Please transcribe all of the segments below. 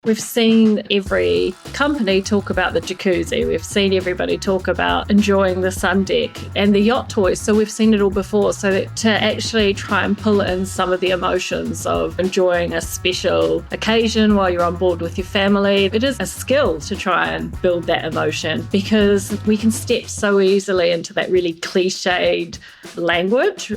We've seen every company talk about the jacuzzi. We've seen everybody talk about enjoying the sun deck and the yacht toys. So we've seen it all before. So that to actually try and pull in some of the emotions of enjoying a special occasion while you're on board with your family, it is a skill to try and build that emotion, because we can step so easily into that really cliched language,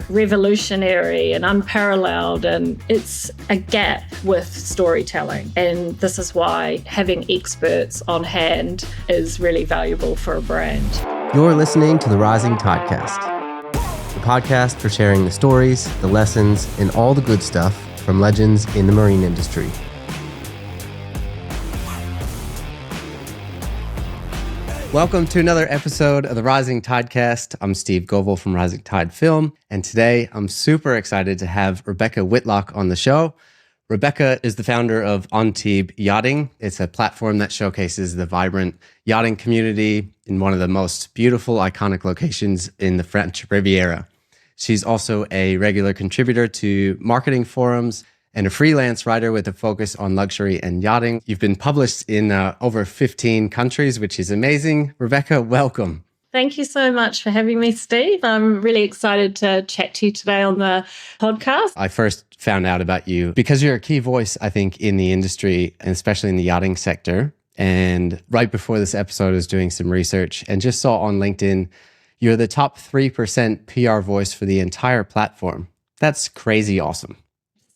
revolutionary and unparalleled. And it's a gap with storytelling. And this is why having experts on hand is really valuable for a brand. You're listening to the Rising Tidecast, the podcast for sharing the stories, the lessons, and all the good stuff from legends in the marine industry. Welcome to another episode of the Rising Tidecast. I'm Steve Govil from Rising Tide Film, and today I'm super excited to have Rebecca Whitlocke on the show. Rebecca is the founder of Antibes Yachting. It's a platform that showcases the vibrant yachting community in one of the most beautiful, iconic locations in the French Riviera. She's also a regular contributor to marketing forums and a freelance writer with a focus on luxury and yachting. You've been published in over 15 countries, which is amazing. Rebecca, welcome. Thank you so much for having me, Steve. I'm really excited to chat to you today on the podcast. I first found out about you because you're a key voice, I think, in the industry, and especially in the yachting sector. And right before this episode, I was doing some research and just saw on LinkedIn, you're the top 3% PR voice for the entire platform. That's crazy awesome.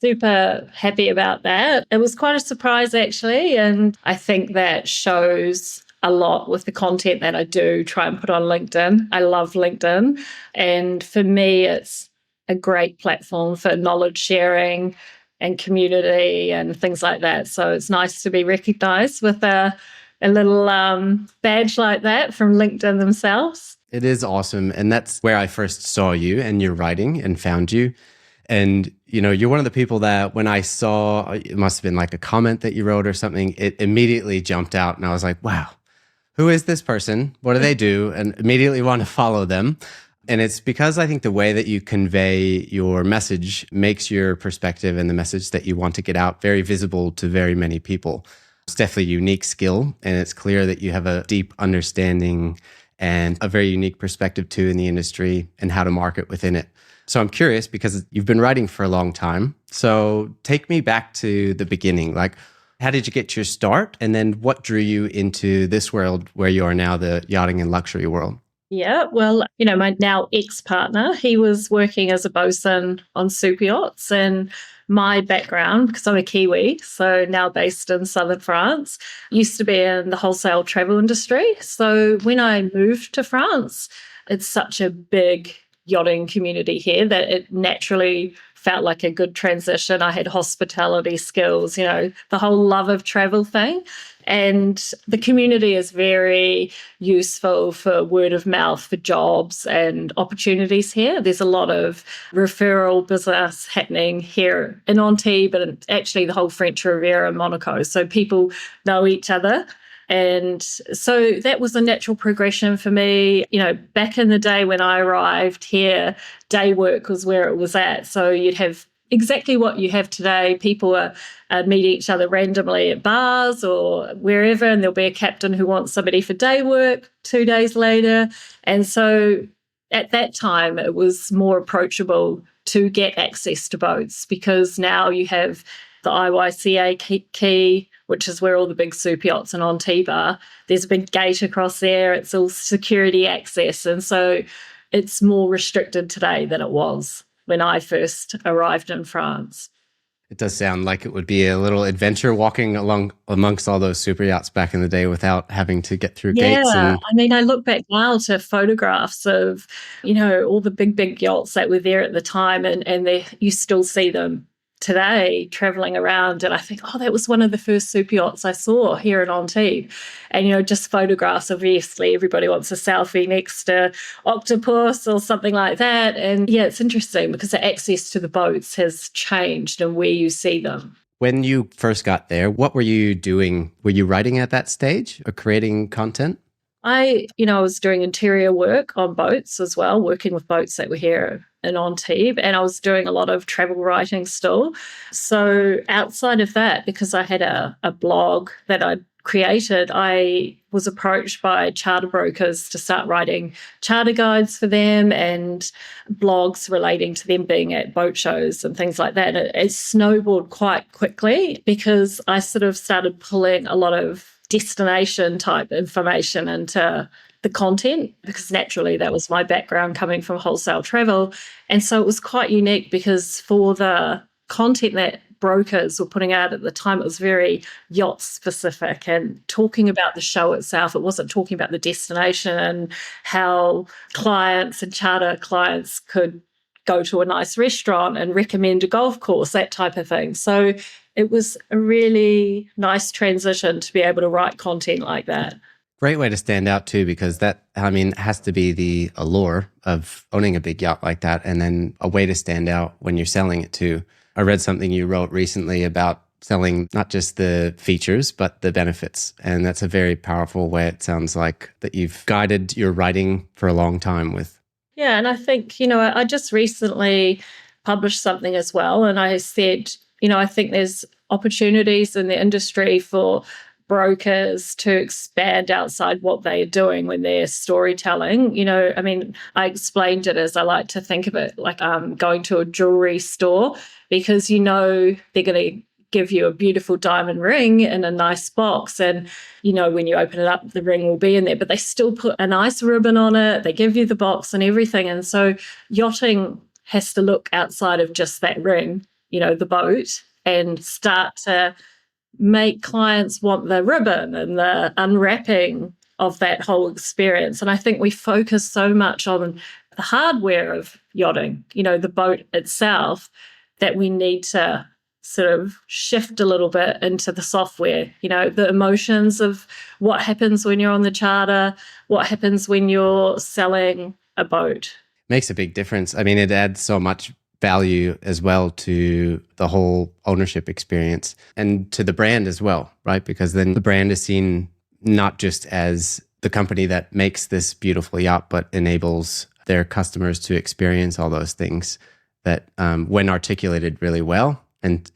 Super happy about that. It was quite a surprise, actually. And I think that shows a lot with the content that I do try and put on LinkedIn. I love LinkedIn. And for me, it's a great platform for knowledge sharing and community and things like that. So it's nice to be recognized with a little badge like that from LinkedIn themselves. It is awesome. And that's where I first saw you and your writing and found you. And, you're one of the people that when I saw, it must have been like a comment that you wrote or something, it immediately jumped out. And I was like, wow, who is this person? What do they do? And immediately want to follow them. And it's because I think the way that you convey your message makes your perspective and the message that you want to get out very visible to very many people. It's definitely a unique skill. And it's clear that you have a deep understanding and a very unique perspective too in the industry and how to market within it. So I'm curious because you've been writing for a long time. So take me back to the beginning. Like, how did you get your start? And then what drew you into this world where you are now, the yachting and luxury world? Yeah, well, my now ex-partner, he was working as a bosun on super yachts, and my background, because I'm a Kiwi, so now based in southern France, used to be in the wholesale travel industry. So when I moved to France, it's such a big yachting community here that it naturally felt like a good transition. I had hospitality skills, the whole love of travel thing. And the community is very useful for word of mouth, for jobs and opportunities here. There's a lot of referral business happening here in Antibes, but actually the whole French Riviera and Monaco. So people know each other. And so that was a natural progression for me. Back in the day when I arrived here, day work was where it was at. So you'd have exactly what you have today. People are meeting each other randomly at bars or wherever, and there'll be a captain who wants somebody for day work 2 days later. And so at that time, it was more approachable to get access to boats, because now you have the IYCA key, which is where all the big super yachts in Antibes are. There's a big gate across there. It's all security access. And so it's more restricted today than it was when I first arrived in France. It does sound like it would be a little adventure walking along amongst all those super yachts back in the day without having to get through gates. Yeah, I look back now to photographs of, all the big yachts that were there at the time, and you still see them today traveling around, and I think, that was one of the first super yachts I saw here at Antibes. And just photographs, obviously everybody wants a selfie next to octopus or something like that. And yeah, it's interesting because the access to the boats has changed and where you see them. When you first got there, what were you doing? Were you writing at that stage or creating content? I was doing interior work on boats as well, working with boats that were here in Antibes, and I was doing a lot of travel writing still. So outside of that, because I had a blog that I'd created, I was approached by charter brokers to start writing charter guides for them and blogs relating to them being at boat shows and things like that. And it snowballed quite quickly because I sort of started pulling a lot of destination type information into the content, because naturally that was my background coming from wholesale travel. And so it was quite unique because for the content that brokers were putting out at the time, it was very yacht specific and talking about the show itself. It wasn't talking about the destination and how clients and charter clients could go to a nice restaurant and recommend a golf course, that type of thing. So it was a really nice transition to be able to write content like that. Great way to stand out too, because that, I mean, has to be the allure of owning a big yacht like that. And then a way to stand out when you're selling it too. I read something you wrote recently about selling not just the features, but the benefits. And that's a very powerful way, it sounds like, that you've guided your writing for a long time with. Yeah, and I think, I just recently published something as well. And I said, I think there's opportunities in the industry for brokers to expand outside what they're doing when they're storytelling. I explained it as I like to think of it, like going to a jewelry store, because they're going to give you a beautiful diamond ring in a nice box, and when you open it up, the ring will be in there, but they still put a nice ribbon on it, they give you the box and everything. And so yachting has to look outside of just that ring, the boat, and start to make clients want the ribbon and the unwrapping of that whole experience. And I think we focus so much on the hardware of yachting, the boat itself, that we need to sort of shift a little bit into the software, the emotions of what happens when you're on the charter, what happens when you're selling a boat. Makes a big difference. I mean, it adds so much value as well to the whole ownership experience and to the brand as well, right? Because then the brand is seen not just as the company that makes this beautiful yacht, but enables their customers to experience all those things that when articulated really well and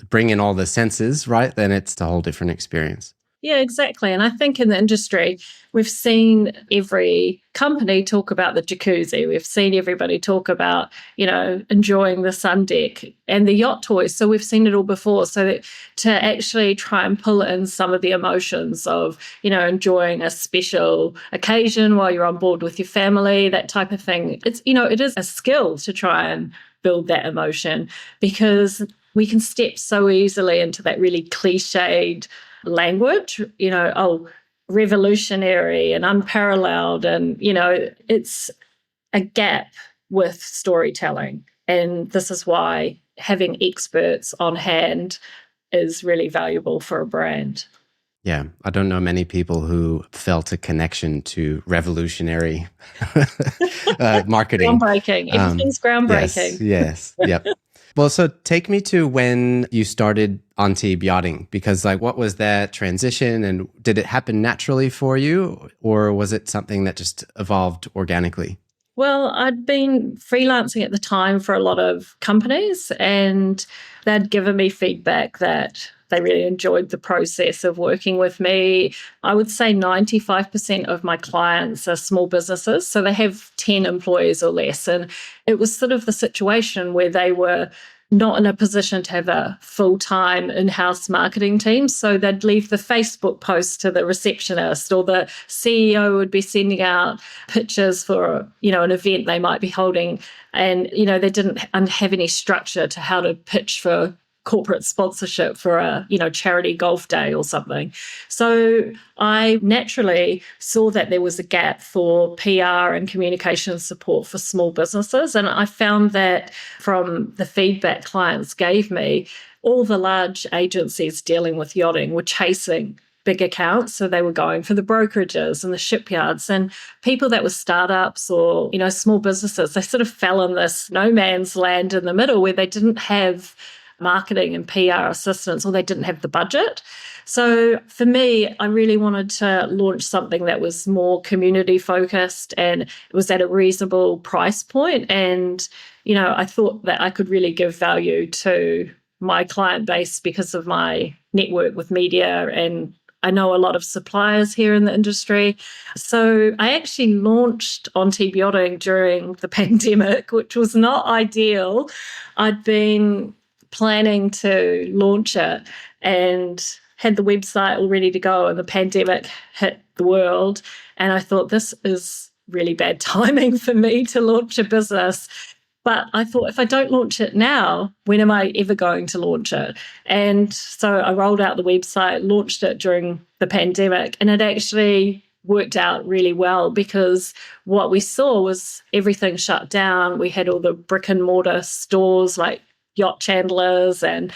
bring in all the senses, right? Then it's a whole different experience. Yeah, exactly. And I think in the industry, we've seen every company talk about the jacuzzi. We've seen everybody talk about, enjoying the sun deck and the yacht toys. So we've seen it all before. So that to actually try and pull in some of the emotions of, enjoying a special occasion while you're on board with your family, that type of thing. It's, it is a skill to try and build that emotion, because we can step so easily into that really cliched language, revolutionary and unparalleled. And, it's a gap with storytelling. And this is why having experts on hand is really valuable for a brand. Yeah, I don't know many people who felt a connection to revolutionary marketing. Groundbreaking. Everything's groundbreaking. Yes, yep. Well, so take me to when you started Antibes Yachting, because what was that transition, and did it happen naturally for you, or was it something that just evolved organically? Well, I'd been freelancing at the time for a lot of companies, and they'd given me feedback that they really enjoyed the process of working with me. I would say 95% of my clients are small businesses, so they have 10 employees or less. And it was sort of the situation where they were not in a position to have a full-time in-house marketing team. So they'd leave the Facebook post to the receptionist, or the CEO would be sending out pictures for, an event they might be holding. And, they didn't have any structure to how to pitch for corporate sponsorship for a, charity golf day or something. So I naturally saw that there was a gap for PR and communication support for small businesses. And I found that from the feedback clients gave me, all the large agencies dealing with yachting were chasing big accounts. So they were going for the brokerages and the shipyards, and people that were startups or, small businesses, they sort of fell in this no man's land in the middle where they didn't have marketing and PR assistants, or they didn't have the budget. So for me, I really wanted to launch something that was more community focused and it was at a reasonable price point. And, I thought that I could really give value to my client base because of my network with media, and I know a lot of suppliers here in the industry. So I actually launched Antibes Yachting during the pandemic, which was not ideal. I'd been planning to launch it and had the website all ready to go, and the pandemic hit the world. And I thought, this is really bad timing for me to launch a business. But I thought, if I don't launch it now, when am I ever going to launch it? And so I rolled out the website, launched it during the pandemic, and it actually worked out really well because what we saw was everything shut down. We had all the brick and mortar stores like yacht chandlers and,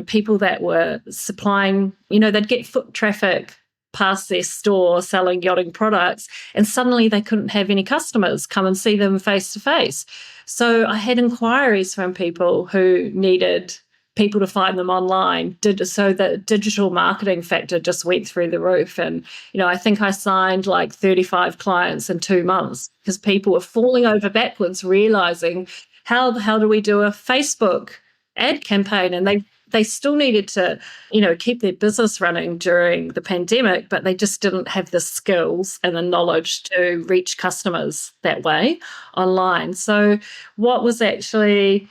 people that were supplying, they'd get foot traffic past their store selling yachting products, and suddenly they couldn't have any customers come and see them face to face. So I had inquiries from people who needed people to find them online. So the digital marketing factor just went through the roof. And, I think I signed like 35 clients in 2 months because people were falling over backwards, realizing how the hell do we do a Facebook ad campaign? And they still needed to, keep their business running during the pandemic, but they just didn't have the skills and the knowledge to reach customers that way online. So what was actually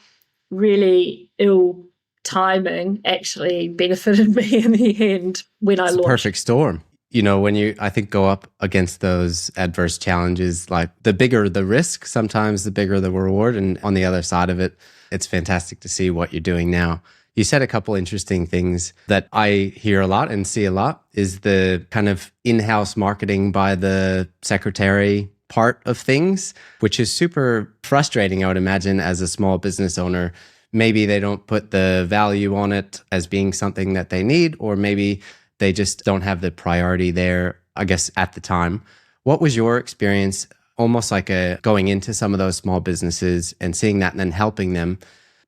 really ill timing actually benefited me in the end when I launched. It's a perfect storm. When you, I think, go up against those adverse challenges, like the bigger the risk, sometimes the bigger the reward. And on the other side of it, it's fantastic to see what you're doing now. You said a couple interesting things that I hear a lot and see a lot is the kind of in-house marketing by the secretary part of things, which is super frustrating, I would imagine, as a small business owner. Maybe they don't put the value on it as being something that they need, or maybe they just don't have the priority there, I guess, at the time. What was your experience, almost like going into some of those small businesses and seeing that and then helping them?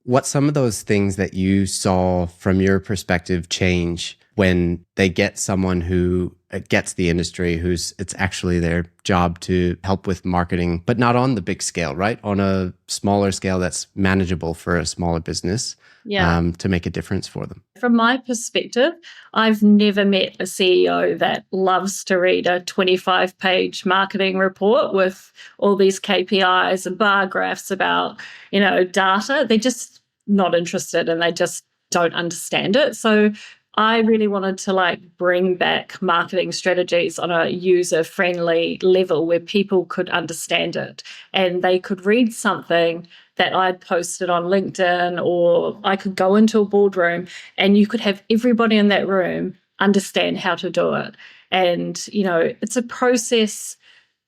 What's some of those things that you saw from your perspective change when they get someone who gets the industry, it's actually their job to help with marketing, but not on the big scale, right? On a smaller scale that's manageable for a smaller business, to make a difference for them. From my perspective, I've never met a CEO that loves to read a 25-page marketing report with all these KPIs and bar graphs about, data. They're just not interested and they just don't understand it. So I really wanted to bring back marketing strategies on a user-friendly level where people could understand it and they could read something that I'd posted on LinkedIn, or I could go into a boardroom and you could have everybody in that room understand how to do it. And, it's a process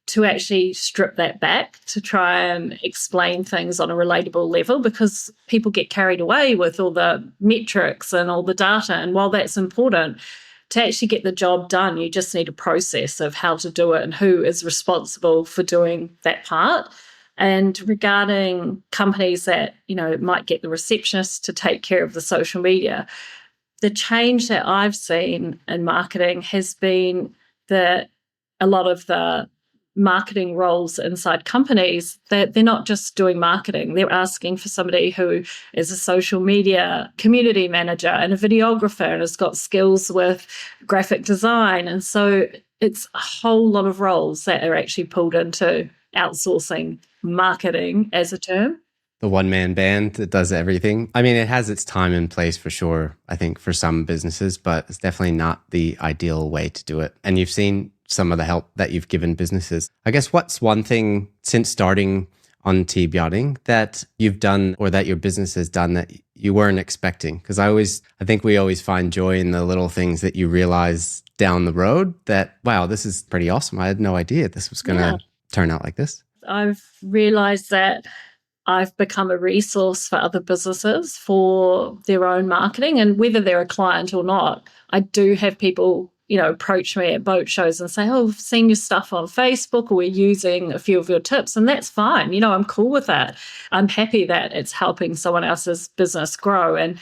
to actually strip that back, to try and explain things on a relatable level, because people get carried away with all the metrics and all the data. And while that's important, to actually get the job done, you just need a process of how to do it and who is responsible for doing that part. And regarding companies that, might get the receptionist to take care of the social media, the change that I've seen in marketing has been that a lot of the marketing roles inside companies, that they're not just doing marketing. They're asking for somebody who is a social media community manager and a videographer and has got skills with graphic design. And so it's a whole lot of roles that are actually pulled into outsourcing marketing as a term. The one-man band that does everything. I mean, it has its time and place for sure, I think, for some businesses, but it's definitely not the ideal way to do it. And you've seen some of the help that you've given businesses. I guess what's one thing since starting on Antibes Yachting that you've done or that your business has done that you weren't expecting? Because I think we always find joy in the little things that you realize down the road that, wow, this is pretty awesome. I had no idea this was going to turn out like this. I've realized that I've become a resource for other businesses for their own marketing, and whether they're a client or not, I do have people approach me at boat shows and say, oh, I've seen your stuff on Facebook, or we're using a few of your tips. And that's fine. I'm cool with that. I'm happy that it's helping someone else's business grow. And,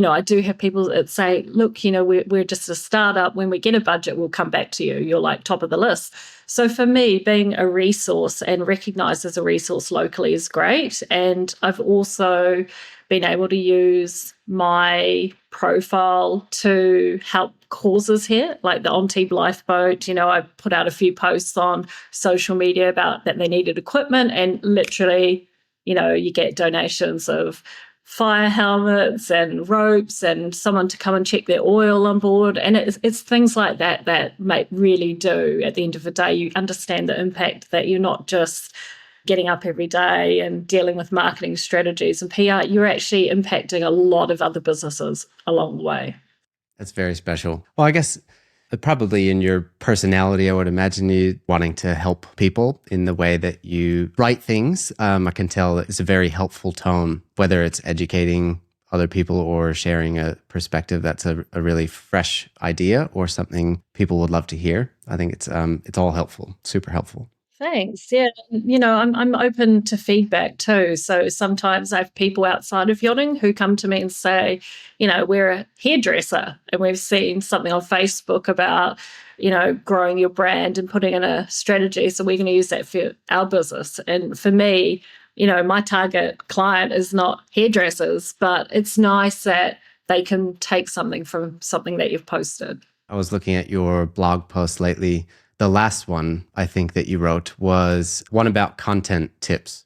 I do have people that say, look, we're just a startup. When we get a budget, we'll come back to you. You're like top of the list. So for me, being a resource and recognized as a resource locally is great. And I've also been able to use my profile to help causes here, like the Antibes lifeboat. I put out a few posts on social media about that they needed equipment, and literally, you get donations of fire helmets and ropes and someone to come and check their oil on board. And it's things like that really do, at the end of the day, you understand the impact, that you're not just getting up every day and dealing with marketing strategies and PR, you're actually impacting a lot of other businesses along the way. That's very special. Well, I guess probably in your personality, I would imagine you wanting to help people in the way that you write things. I can tell it's a very helpful tone, whether it's educating other people or sharing a perspective that's a really fresh idea or something people would love to hear. I think it's all helpful, super helpful. Thanks. Yeah. I'm open to feedback too. So sometimes I have people outside of yachting who come to me and say, we're a hairdresser and we've seen something on Facebook about, growing your brand and putting in a strategy. So we're going to use that for our business. And for me, my target client is not hairdressers, but it's nice that they can take something from something that you've posted. I was looking at your blog post lately. The last one I think that you wrote was one about content tips,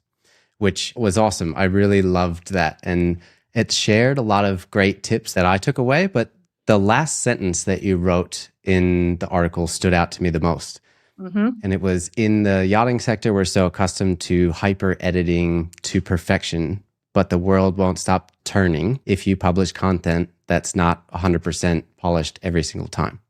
which was awesome. I really loved that. And it shared a lot of great tips that I took away. But the last sentence that you wrote in the article stood out to me the most. Mm-hmm. And it was, in the yachting sector, we're so accustomed to hyper editing to perfection, but the world won't stop turning if you publish content that's not 100% polished every single time.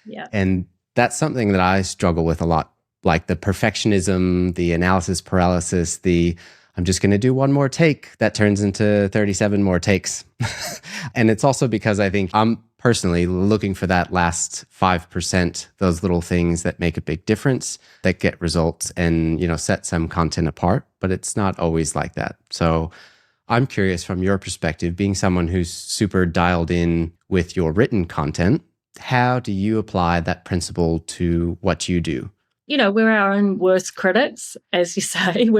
Yeah. And that's something that I struggle with a lot, like the perfectionism, the analysis paralysis, I'm just going to do one more take that turns into 37 more takes. And it's also because I think I'm personally looking for that last 5%, those little things that make a big difference, that get results and, set some content apart, but it's not always like that. So I'm curious, from your perspective, being someone who's super dialed in with your written content, how do you apply that principle to what you do? We're our own worst critics, as you say.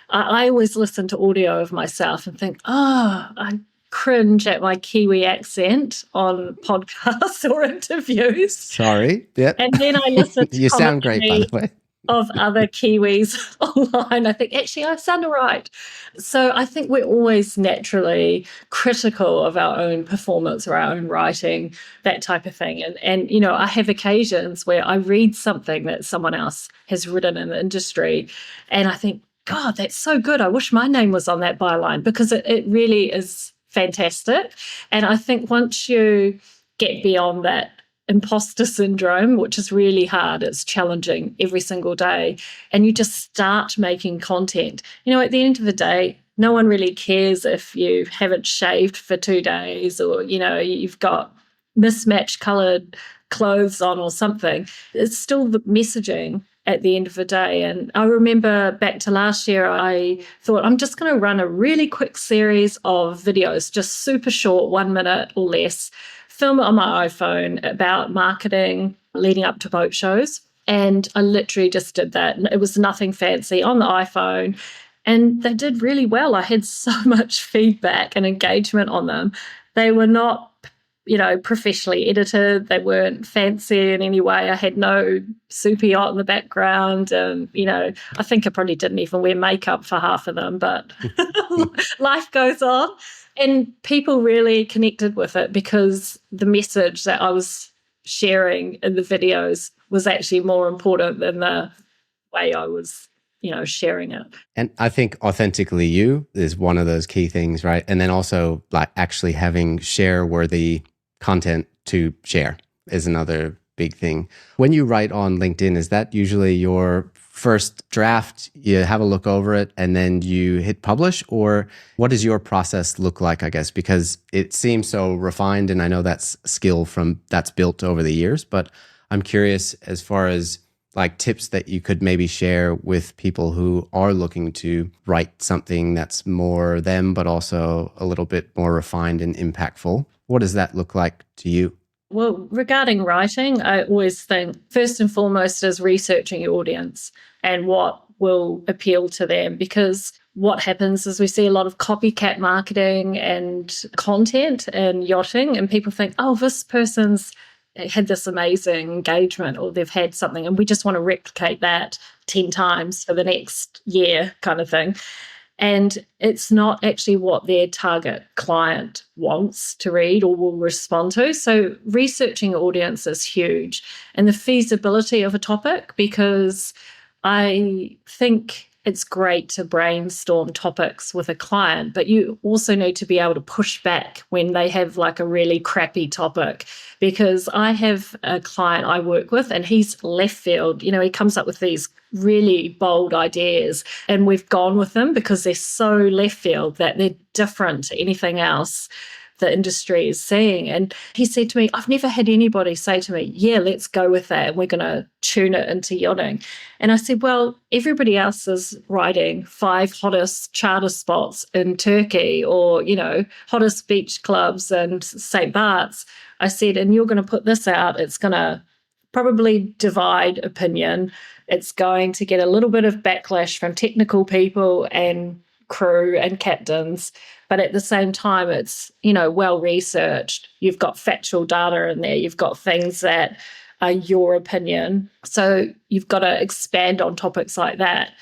I always listen to audio of myself and think, I cringe at my Kiwi accent on podcasts or interviews. Sorry. Yep. And then I listen to You sound great, by the way. of other Kiwis online. I think, actually, I sound all right. So I think we're always naturally critical of our own performance or our own writing, that type of thing. And I have occasions where I read something that someone else has written in the industry, and I think, God, that's so good. I wish my name was on that byline, because it really is fantastic. And I think once you get beyond that imposter syndrome, which is really hard, it's challenging every single day, and you just start making content, at the end of the day, no one really cares if you haven't shaved for 2 days, or you've got mismatched colored clothes on or something. It's still the messaging at the end of the day. And I remember back to last year, I thought, I'm just going to run a really quick series of videos, just super short, 1 minute or less, film it on my iPhone about marketing leading up to boat shows. And I literally just did that. It was nothing fancy, on the iPhone. And they did really well. I had so much feedback and engagement on them. They were not, professionally edited. They weren't fancy in any way. I had no super yacht in the background. And, I think I probably didn't even wear makeup for half of them, but life goes on. And people really connected with it, because the message that I was sharing in the videos was actually more important than the way I was, sharing it. And I think authentically you is one of those key things, right? And then also, like, actually having share-worthy content to share is another big thing. When you write on LinkedIn, is that usually your first draft? You have a look over it and then you hit publish? Or what does your process look like, I guess? Because it seems so refined, and I know that's skill that's built over the years, but I'm curious as far as like tips that you could maybe share with people who are looking to write something that's more them, but also a little bit more refined and impactful. What does that look like to you? Well, regarding writing, I always think first and foremost is researching your audience and what will appeal to them, because what happens is we see a lot of copycat marketing and content in yachting, and people think, oh, this person's had this amazing engagement or they've had something and we just want to replicate that 10 times for the next year kind of thing. And it's not actually what their target client wants to read or will respond to. So researching audience is huge, and the feasibility of a topic, because I think it's great to brainstorm topics with a client, but you also need to be able to push back when they have like a really crappy topic. Because I have a client I work with and he's left field. You know, he comes up with these really bold ideas and we've gone with them because they're so left field that they're different to anything else the industry is seeing. And he said to me, I've never had anybody say to me, yeah, let's go with that, and we're going to tune it into yachting. And I said, well, everybody else is writing 5 hottest charter spots in Turkey, or, you know, hottest beach clubs and St. Bart's. I said, and you're going to put this out, it's going to probably divide opinion. It's going to get a little bit of backlash from technical people and crew and captains, but at the same time it's, you know, well researched. You've got factual data in there, you've got things that are your opinion, so you've got to expand on topics like that.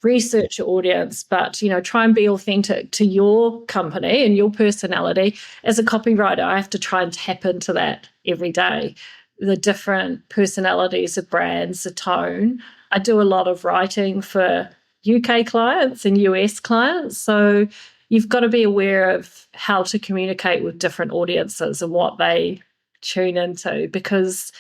Research your audience, but, you know, try and be authentic to your company and your personality. As a copywriter, I have to try and tap into that every day, the different personalities of brands, the tone. I do a lot of writing for UK clients and US clients. So you've got to be aware of how to communicate with different audiences and what they tune into, because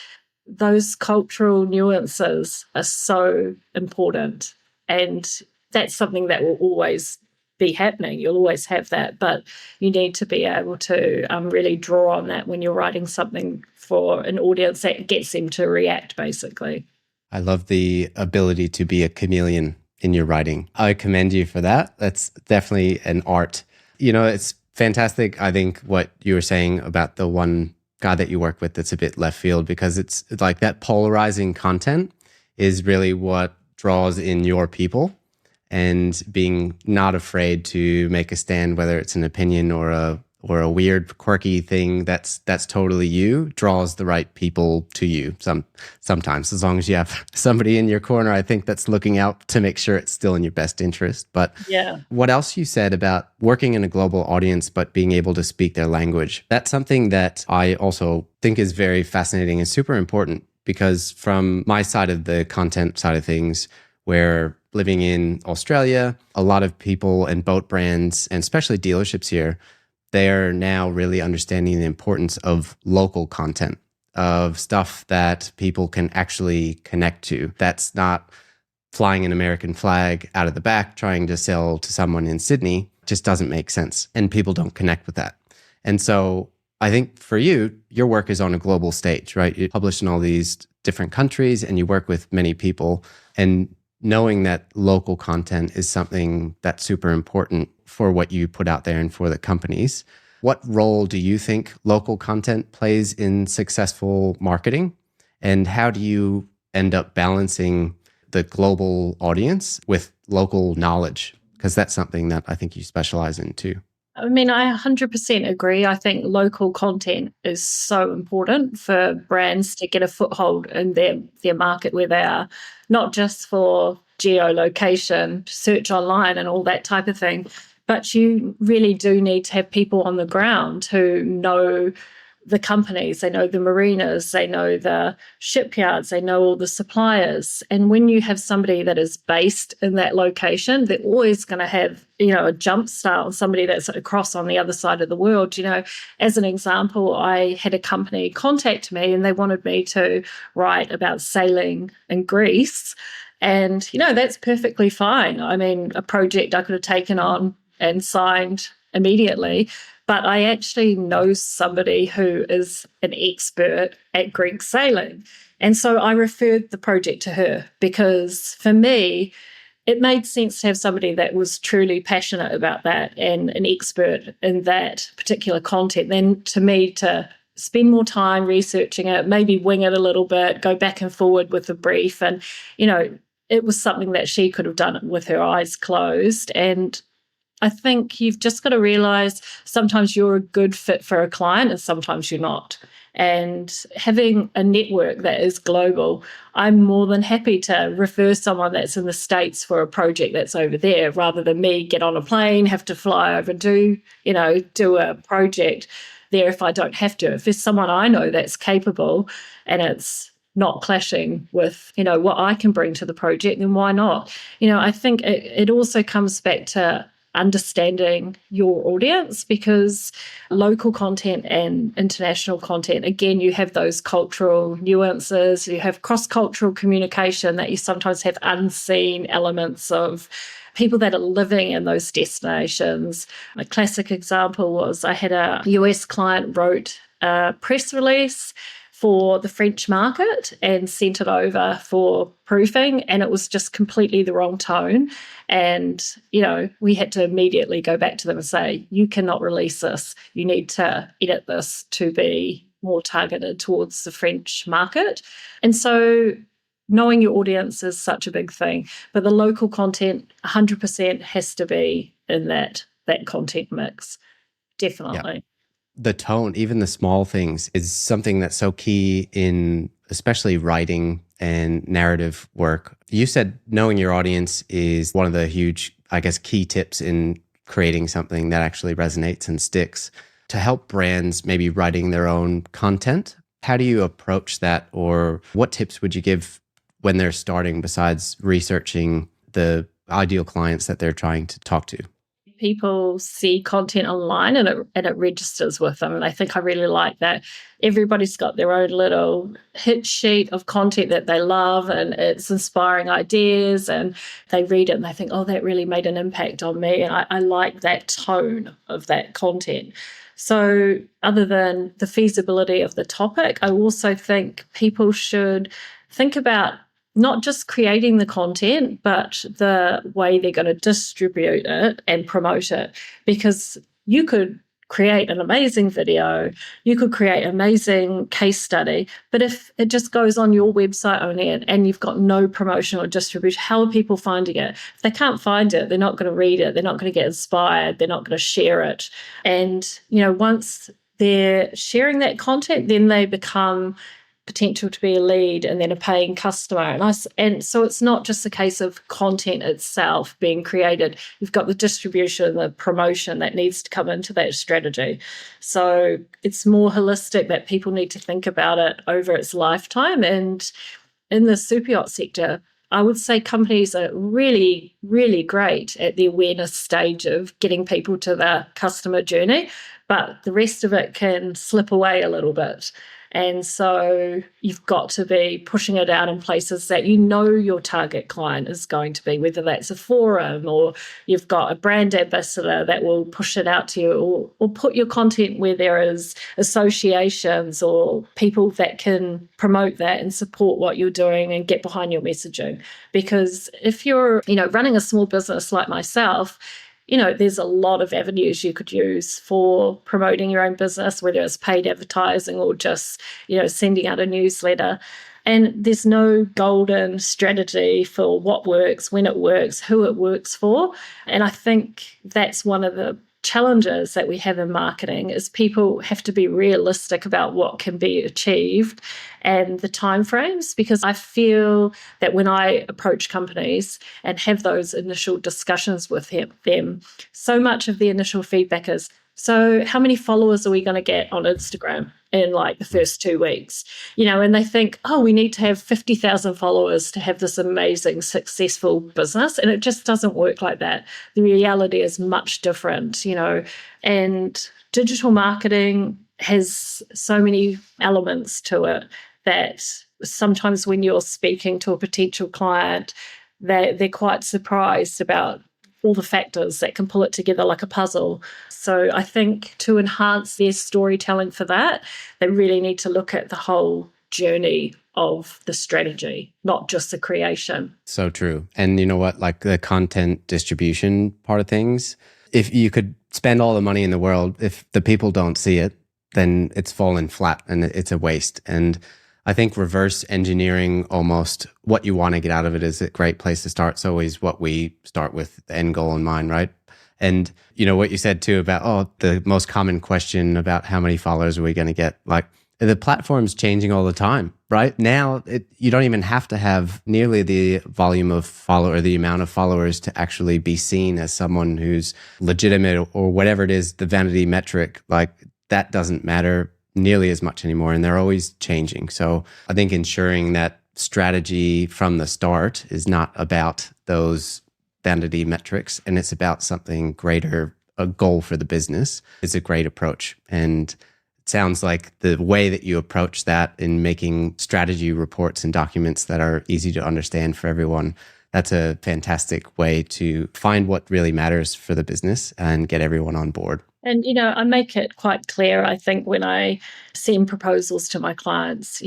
those cultural nuances are so important. And that's something that will always be happening. You'll always have that, but you need to be able to really draw on that when you're writing something for an audience that gets them to react, basically. I love the ability to be a chameleon in your writing. I commend you for that. That's definitely an art. You know, it's fantastic, I think, what you were saying about the one guy that you work with that's a bit left field, because it's like that polarizing content is really what draws in your people, and being not afraid to make a stand, whether it's an opinion or a weird, quirky thing that's totally you, draws the right people to you. Sometimes, as long as you have somebody in your corner, I think, that's looking out to make sure it's still in your best interest. But yeah, what else you said about working in a global audience, but being able to speak their language, that's something that I also think is very fascinating and super important, because from my side of the content side of things, where living in Australia, a lot of people and boat brands, and especially dealerships here, they are now really understanding the importance of local content, of stuff that people can actually connect to. That's not flying an American flag out of the back trying to sell to someone in Sydney. Just doesn't make sense, and people don't connect with that. And so I think for you, your work is on a global stage, right? You publish in all these different countries and you work with many people, and knowing that local content is something that's super important for what you put out there and for the companies. What role do you think local content plays in successful marketing? And how do you end up balancing the global audience with local knowledge? Because that's something that I think you specialize in too. I mean, I 100% agree. I think local content is so important for brands to get a foothold in their market where they are, not just for geolocation, search online and all that type of thing, but you really do need to have people on the ground who know the companies, they know the marinas, they know the shipyards, they know all the suppliers. And when you have somebody that is based in that location, they're always going to have, a jump start on somebody that's across on the other side of the world. As an example, I had a company contact me and they wanted me to write about sailing in Greece. And, that's perfectly fine. I mean, a project I could have taken on and signed immediately. But I actually know somebody who is an expert at Greek sailing. And so I referred the project to her because for me, it made sense to have somebody that was truly passionate about that and an expert in that particular content than to me to spend more time researching it, maybe wing it a little bit, go back and forward with the brief. And, it was something that she could have done with her eyes closed. And I think you've just got to realize sometimes you're a good fit for a client and sometimes you're not. And having a network that is global, I'm more than happy to refer someone that's in the States for a project that's over there rather than me get on a plane, have to fly over, do a project there if I don't have to. If there's someone I know that's capable and it's not clashing with, what I can bring to the project, then why not? I think it also comes back to understanding your audience because local content and international content, again, you have those cultural nuances, you have cross-cultural communication that you sometimes have unseen elements of people that are living in those destinations. A classic example was I had a US client wrote a press release for the French market and sent it over for proofing, and it was just completely the wrong tone. And, we had to immediately go back to them and say, you cannot release this. You need to edit this to be more targeted towards the French market. And so knowing your audience is such a big thing, but the local content 100% has to be in that content mix. Definitely. Yeah. The tone, even the small things, is something that's so key in especially writing and narrative work. You said knowing your audience is one of the huge, I guess, key tips in creating something that actually resonates and sticks. To help brands maybe writing their own content, how do you approach that? Or what tips would you give when they're starting besides researching the ideal clients that they're trying to talk to? People see content online and it registers with them. And I think I really like that. Everybody's got their own little hit sheet of content that they love and it's inspiring ideas and they read it and they think, oh, that really made an impact on me. And I like that tone of that content. So other than the feasibility of the topic, I also think people should think about not just creating the content, but the way they're going to distribute it and promote it. Because you could create an amazing video, you could create an amazing case study, but if it just goes on your website only and you've got no promotion or distribution, how are people finding it? If they can't find it, they're not going to read it, they're not going to get inspired, they're not going to share it. And, once they're sharing that content, then they become potential to be a lead and then a paying customer. And so it's not just a case of content itself being created. You've got the distribution, the promotion that needs to come into that strategy. So it's more holistic that people need to think about it over its lifetime. And in the super yacht sector, I would say companies are really, really great at the awareness stage of getting people to the customer journey, but the rest of it can slip away a little bit. And so you've got to be pushing it out in places that your target client is going to be, whether that's a forum or you've got a brand ambassador that will push it out to you or put your content where there is associations or people that can promote that and support what you're doing and get behind your messaging. Because if you're, running a small business like myself, there's a lot of avenues you could use for promoting your own business, whether it's paid advertising or just, sending out a newsletter. And there's no golden strategy for what works, when it works, who it works for. And I think that's one of the challenges that we have in marketing is people have to be realistic about what can be achieved and the timeframes, because I feel that when I approach companies and have those initial discussions with them, so much of the initial feedback is, so how many followers are we going to get on Instagram? in like the first 2 weeks, and they think, oh, we need to have 50,000 followers to have this amazing, successful business. And it just doesn't work like that. The reality is much different, and digital marketing has so many elements to it that sometimes when you're speaking to a potential client, they're quite surprised about all the factors that can pull it together like a puzzle. So I think to enhance their storytelling for that, they really need to look at the whole journey of the strategy, not just the creation. So true. And you know what, like the content distribution part of things, if you could spend all the money in the world, if the people don't see it, then it's fallen flat and it's a waste. And I think reverse engineering almost what you want to get out of it is a great place to start. It's always what we start with, the end goal in mind, right? And what you said too about, the most common question about how many followers are we going to get? Like the platform's changing all the time, right? Now you don't even have to have nearly the volume of follower, or the amount of followers to actually be seen as someone who's legitimate or whatever it is, the vanity metric, like that doesn't matter nearly as much anymore, and they're always changing. So I think ensuring that strategy from the start is not about those vanity metrics and it's about something greater, a goal for the business, is a great approach. And it sounds like the way that you approach that in making strategy reports and documents that are easy to understand for everyone, that's a fantastic way to find what really matters for the business and get everyone on board. And, I make it quite clear, I think, when I send proposals to my clients,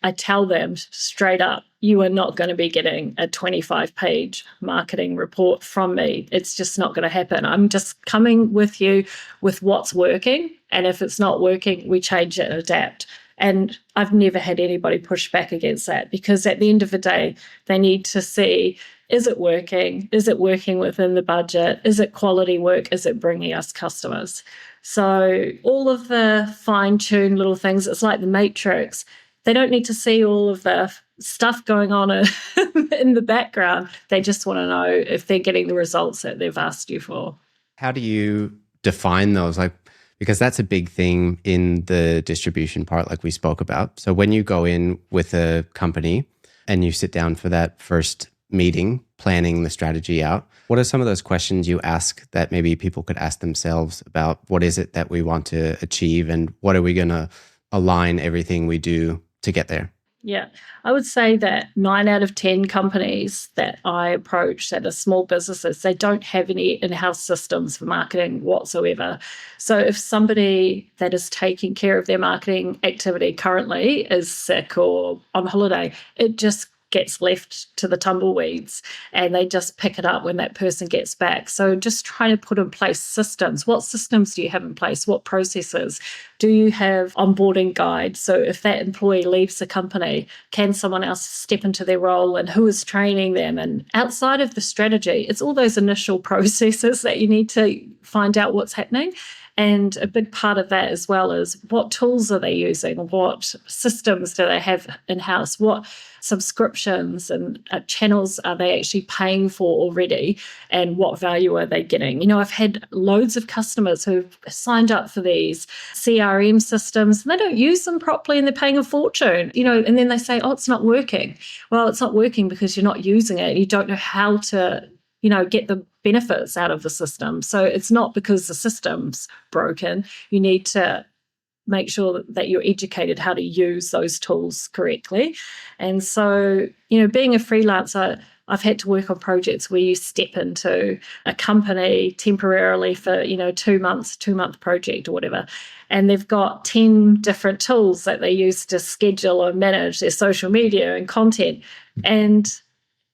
I tell them straight up, you are not going to be getting a 25-page marketing report from me. It's just not going to happen. I'm just coming with you with what's working. And if it's not working, we change it and adapt. And I've never had anybody push back against that, because at the end of the day, they need to see, is it working? Is it working within the budget? Is it quality work? Is it bringing us customers? So all of the fine-tuned little things, it's like the Matrix. They don't need to see all of the stuff going on in the background. They just want to know if they're getting the results that they've asked you for. How do you define those? Because that's a big thing in the distribution part, like we spoke about. So when you go in with a company and you sit down for that first meeting, planning the strategy out, what are some of those questions you ask that maybe people could ask themselves about what is it that we want to achieve and what are we going to align everything we do to get there? Yeah, I would say that 9 out of 10 companies that I approach that are small businesses, they don't have any in-house systems for marketing whatsoever. So if somebody that is taking care of their marketing activity currently is sick or on holiday, it just gets left to the tumbleweeds and they just pick it up when that person gets back. So just trying to put in place systems. What systems do you have in place? What processes? Do you have onboarding guides? So if that employee leaves the company, can someone else step into their role, and who is training them? And outside of the strategy, it's all those initial processes that you need to find out what's happening. And a big part of that as well is what tools are they using? What systems do they have in-house? What subscriptions and channels are they actually paying for already? And what value are they getting? I've had loads of customers who've signed up for these CRM systems and they don't use them properly and they're paying a fortune, and then they say, oh, it's not working. Well, it's not working because you're not using it. You don't know how to get the benefits out of the system. So it's not because the system's broken. You need to make sure that you're educated how to use those tools correctly. And so, being a freelancer, I've had to work on projects where you step into a company temporarily for, 2 months, 2-month project or whatever. And they've got 10 different tools that they use to schedule or manage their social media and content. And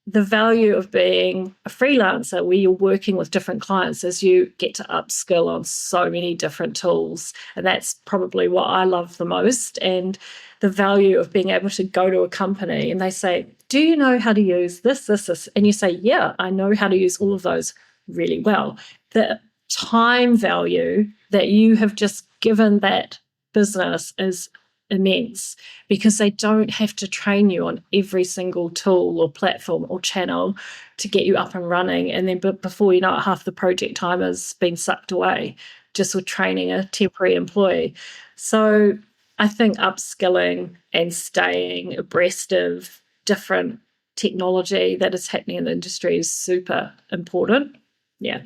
the value of being a freelancer where you're working with different clients is you get to upskill on so many different tools. And that's probably what I love the most. And the value of being able to go to a company and they say, do you know how to use this, this, this? And you say, yeah, I know how to use all of those really well. The time value that you have just given that business is immense, because they don't have to train you on every single tool or platform or channel to get you up and running. And then before you know it, half the project time has been sucked away just with training a temporary employee. So I think upskilling and staying abreast of different technology that is happening in the industry is super important. Yeah.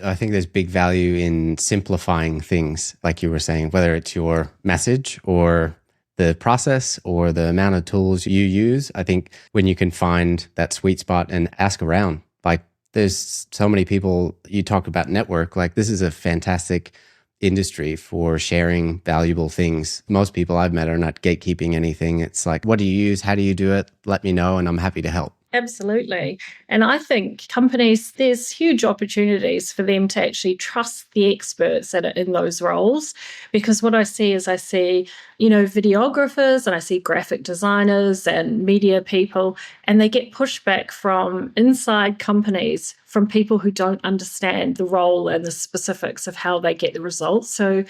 I think there's big value in simplifying things, like you were saying, whether it's your message or the process or the amount of tools you use. I think when you can find that sweet spot and ask around, like there's so many people, you talk about network, like this is a fantastic industry for sharing valuable things. Most people I've met are not gatekeeping anything. It's like, what do you use? How do you do it? Let me know, and I'm happy to help. Absolutely. And I think companies, there's huge opportunities for them to actually trust the experts that are in those roles. Because what I see is videographers and I see graphic designers and media people, and they get pushback from inside companies from people who don't understand the role and the specifics of how they get the results. So,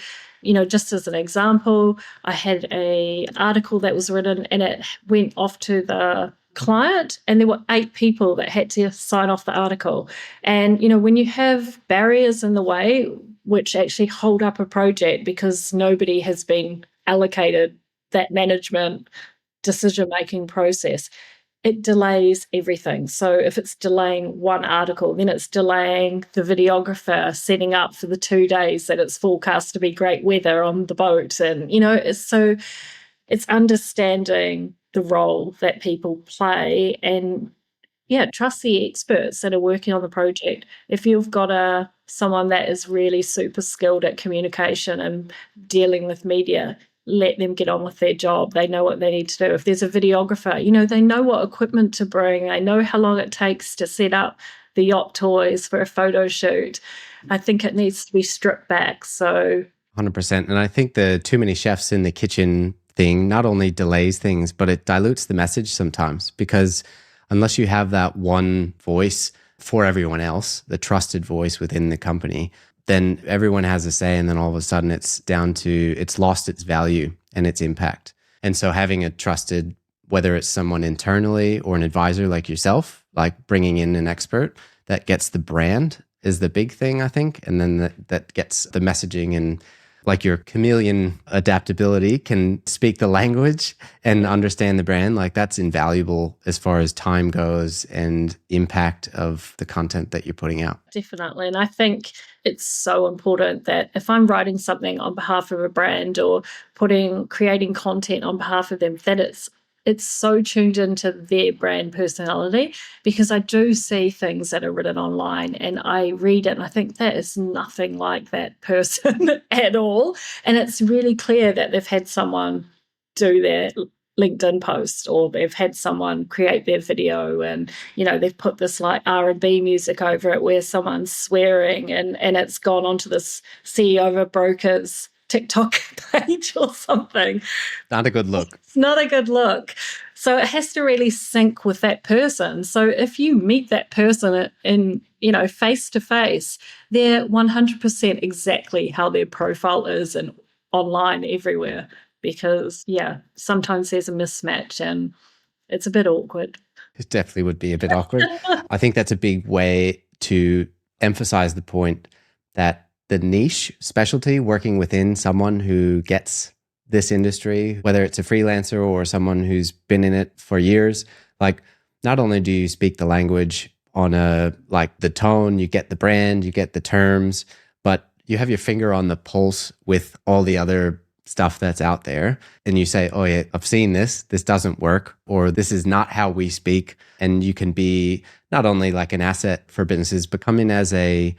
just as an example, I had an article that was written and it went off to the client, and there were 8 people that had to sign off the article. And when you have barriers in the way which actually hold up a project because nobody has been allocated that management decision making process, it delays everything. So if it's delaying one article, then it's delaying the videographer setting up for the 2 days that it's forecast to be great weather on the boat. And it's understanding the role that people play and trust the experts that are working on the project. If you've got someone that is really super skilled at communication and dealing with media, let them get on with their job. They know what they need to do. If there's a videographer, they know what equipment to bring. They know how long it takes to set up the yacht toys for a photo shoot. I think it needs to be stripped back. So 100%. And I think the too many chefs in the kitchen thing not only delays things, but it dilutes the message sometimes, because unless you have that one voice for everyone else, the trusted voice within the company, then everyone has a say. And then all of a sudden it's lost its value and its impact. And so having a trusted, whether it's someone internally or an advisor like yourself, like bringing in an expert that gets the brand is the big thing, I think. And then that gets the messaging, and like your chameleon adaptability can speak the language and understand the brand. Like that's invaluable as far as time goes and impact of the content that you're putting out. Definitely. And I think it's so important that if I'm writing something on behalf of a brand or creating content on behalf of them, that it's so tuned into their brand personality, because I do see things that are written online and I read it and I think that is nothing like that person at all. And it's really clear that they've had someone do their LinkedIn post, or they've had someone create their video, and they've put this like R&B music over it where someone's swearing, and it's gone onto this CEO of a broker's TikTok page or something. Not a good look. It's not a good look. So it has to really sync with that person. So if you meet that person in face to face, they're 100% exactly how their profile is and online everywhere. Because sometimes there's a mismatch and it's a bit awkward. It definitely would be a bit awkward. I think that's a big way to emphasize the point that the niche specialty, working within someone who gets this industry, whether it's a freelancer or someone who's been in it for years, like not only do you speak the language on the tone, you get the brand, you get the terms, but you have your finger on the pulse with all the other stuff that's out there. And you say, oh yeah, I've seen this doesn't work, or this is not how we speak. And you can be not only like an asset for businesses, but come in as an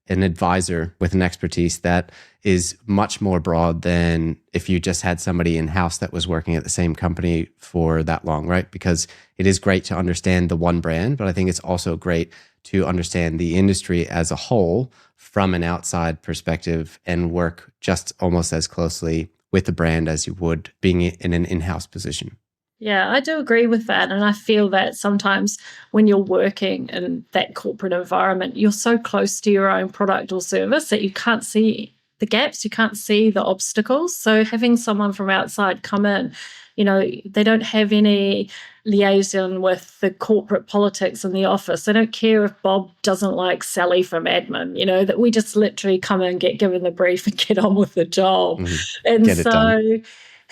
advisor with an expertise that is much more broad than if you just had somebody in-house that was working at the same company for that long, right? Because it is great to understand the one brand, but I think it's also great to understand the industry as a whole from an outside perspective and work just almost as closely with the brand as you would being in an in-house position. Yeah, I do agree with that. And I feel that sometimes when you're working in that corporate environment, you're so close to your own product or service that you can't see the gaps, you can't see the obstacles. So having someone from outside come in, they don't have any liaison with the corporate politics in the office. They don't care if Bob doesn't like Sally from admin, that we just literally come in, get given the brief and get on with the job. Mm-hmm. And Get it done.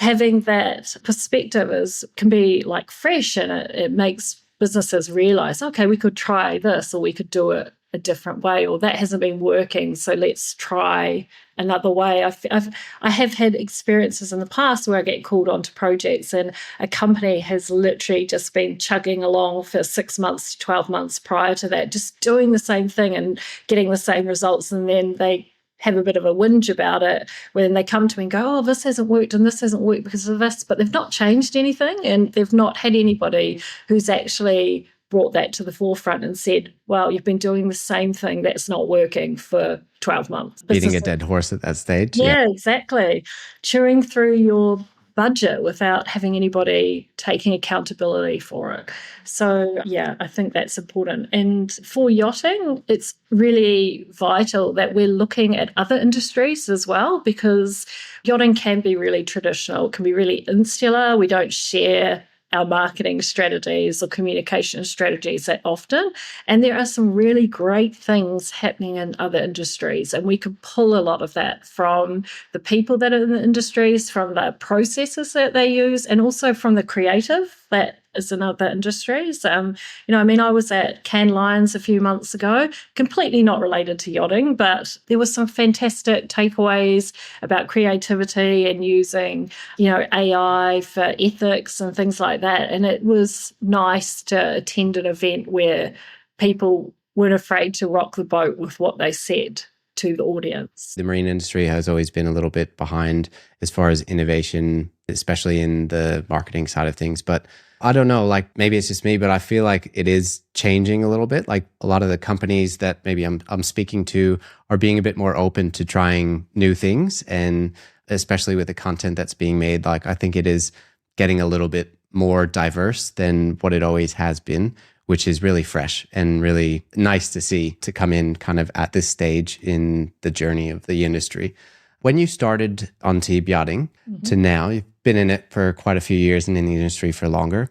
having that perspective can be like fresh, and it makes businesses realize, okay, we could try this, or we could do it a different way, or that hasn't been working, so let's try another way. I have had experiences in the past where I get called onto projects and a company has literally just been chugging along for 6 months to 12 months prior to that, just doing the same thing and getting the same results, and then they have a bit of a whinge about it when they come to me and go, oh, this hasn't worked and this hasn't worked because of this, but they've not changed anything, and they've not had anybody who's actually brought that to the forefront and said, well, you've been doing the same thing that's not working for 12 months. Beating a dead horse at that stage. Yeah, exactly. Chewing through your budget without having anybody taking accountability for it. So, yeah, I think that's important. And for yachting, it's really vital that we're looking at other industries as well, because yachting can be really traditional, can be really insular. We don't share our marketing strategies or communication strategies that often. And there are some really great things happening in other industries. And we can pull a lot of that from the people that are in the industries, from the processes that they use, and also from the creative that is in other industries. I was at Cannes Lions a few months ago, completely not related to yachting, but there were some fantastic takeaways about creativity and using, AI for ethics and things like that. And it was nice to attend an event where people weren't afraid to rock the boat with what they said to the audience. The marine industry has always been a little bit behind as far as innovation, especially in the marketing side of things. But I don't know, like maybe it's just me, but I feel like it is changing a little bit. Like a lot of the companies that maybe I'm speaking to are being a bit more open to trying new things. And especially with the content that's being made, like I think it is getting a little bit more diverse than what it always has been, which is really fresh and really nice to see, to come in kind of at this stage in the journey of the industry. When you started Antibes Yachting to now, you've been in it for quite a few years and in the industry for longer.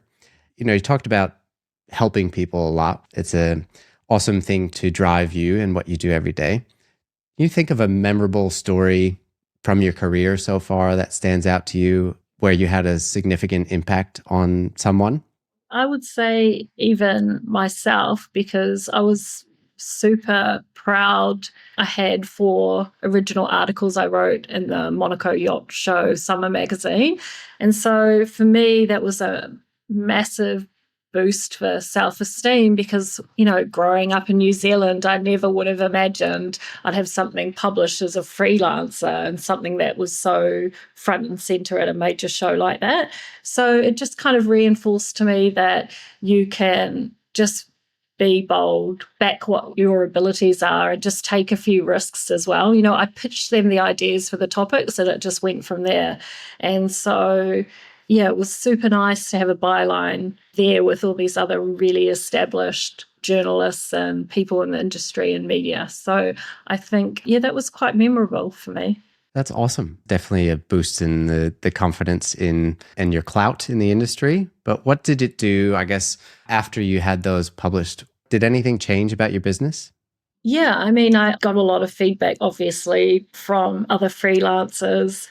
You talked about helping people a lot. It's an awesome thing to drive you and what you do every day. Can you think of a memorable story from your career so far that stands out to you where you had a significant impact on someone? I would say even myself, because I was super proud. I had 4 original articles I wrote in the Monaco Yacht Show Summer magazine. And so for me, that was a massive boost for self-esteem because, growing up in New Zealand, I never would have imagined I'd have something published as a freelancer and something that was so front and center at a major show like that. So it just kind of reinforced to me that you can just be bold, back what your abilities are, and just take a few risks as well. I pitched them the ideas for the topics and it just went from there. And so, yeah, it was super nice to have a byline there with all these other really established journalists and people in the industry and media. So I think, yeah, that was quite memorable for me. That's awesome. Definitely a boost in the confidence in and your clout in the industry. But what did it do, I guess, after you had those published? Did anything change about your business? Yeah, I got a lot of feedback, obviously, from other freelancers